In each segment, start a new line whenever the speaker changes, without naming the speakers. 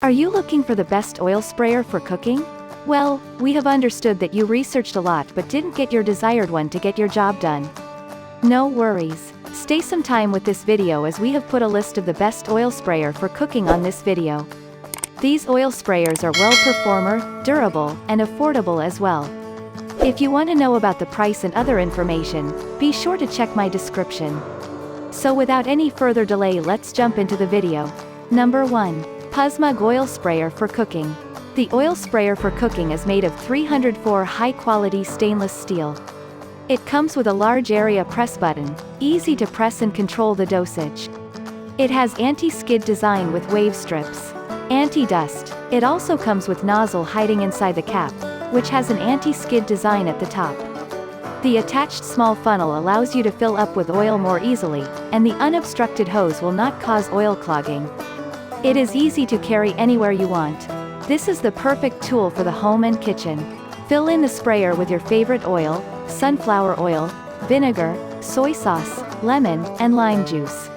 Are you looking for the best oil sprayer for cooking? Well, we have understood that you researched a lot but didn't get your desired one to get your job done. No worries. Stay some time with this video as we have put a list of the best oil sprayer for cooking on this video. These oil sprayers are well performer, durable, and affordable as well. If you want to know about the price and other information, be sure to check my description. So without any further delay, let's jump into the video. Number 1. Pusmug Oil Sprayer for Cooking. The oil sprayer for cooking is made of 304 high-quality stainless steel. It comes with a large area press button, easy to press and control the dosage. It has anti-skid design with wave strips. Anti-dust. It also comes with nozzle hiding inside the cap, which has an anti-skid design at the top. The attached small funnel allows you to fill up with oil more easily, and the unobstructed hose will not cause oil clogging. It is easy to carry anywhere you want. This is the perfect tool for the home and kitchen. Fill in the sprayer with your favorite oil, sunflower oil, vinegar, soy sauce, lemon, and lime juice.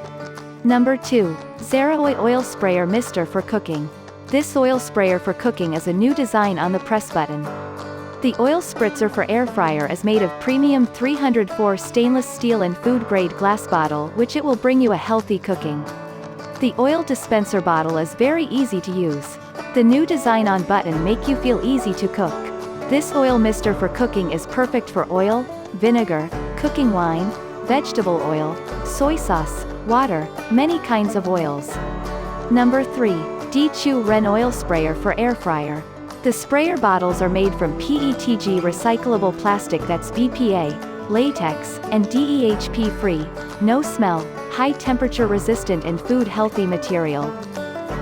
Number 2. Zeraoy Oil Sprayer Mister for Cooking. This oil sprayer for cooking is a new design on the press button. The oil spritzer for air fryer is made of premium 304 stainless steel and food-grade glass bottle, which it will bring you a healthy cooking. The oil dispenser bottle is very easy to use. The new design on button make you feel easy to cook. This oil mister for cooking is perfect for oil, vinegar, cooking wine, vegetable oil, soy sauce, water, many kinds of oils. Number 3. Deechu Ren Oil Sprayer for Air Fryer. The sprayer bottles are made from PETG recyclable plastic that's BPA, latex, and DEHP free, no smell, high temperature resistant and food healthy material.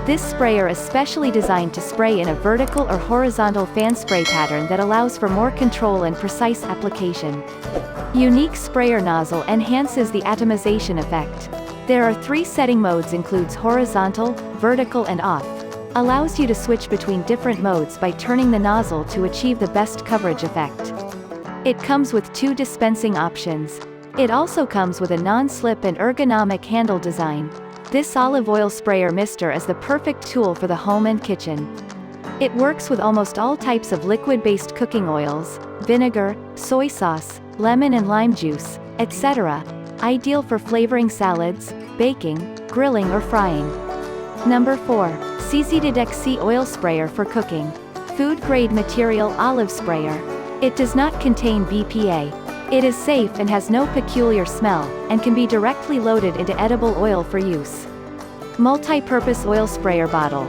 This sprayer is specially designed to spray in a vertical or horizontal fan spray pattern that allows for more control and precise application. Unique sprayer nozzle enhances the atomization effect. There are 3 setting modes, includes horizontal, vertical and off. Allows you to switch between different modes by turning the nozzle to achieve the best coverage effect. It comes with 2 dispensing options. It also comes with a non-slip and ergonomic handle design. This olive oil sprayer mister is the perfect tool for the home and kitchen. It works with almost all types of liquid-based cooking oils, vinegar, soy sauce, lemon and lime juice, etc. Ideal for flavoring salads, baking, grilling or frying. Number 4. CZDXC Oil Sprayer for Cooking. Food-grade material olive sprayer. It does not contain BPA. It is safe and has no peculiar smell, and can be directly loaded into edible oil for use. Multi-purpose oil sprayer bottle.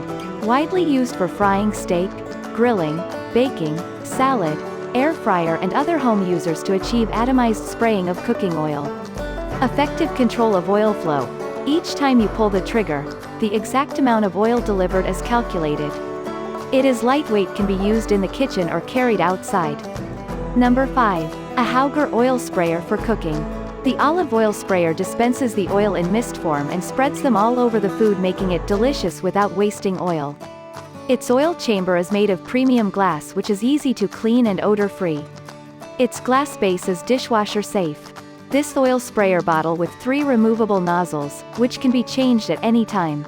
Widely used for frying steak, grilling, baking, salad, air fryer and other home users to achieve atomized spraying of cooking oil. Effective control of oil flow. Each time you pull the trigger, the exact amount of oil delivered is calculated. It is lightweight, can be used in the kitchen or carried outside. Number 5. A Hauger Oil Sprayer for Cooking. The olive oil sprayer dispenses the oil in mist form and spreads them all over the food, making it delicious without wasting oil. Its oil chamber is made of premium glass, which is easy to clean and odor-free. Its glass base is dishwasher safe. This oil sprayer bottle with 3 removable nozzles, which can be changed at any time.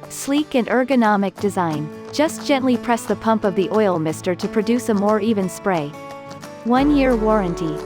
Sleek and ergonomic design. Just gently press the pump of the oil mister to produce a more even spray. 1-year warranty.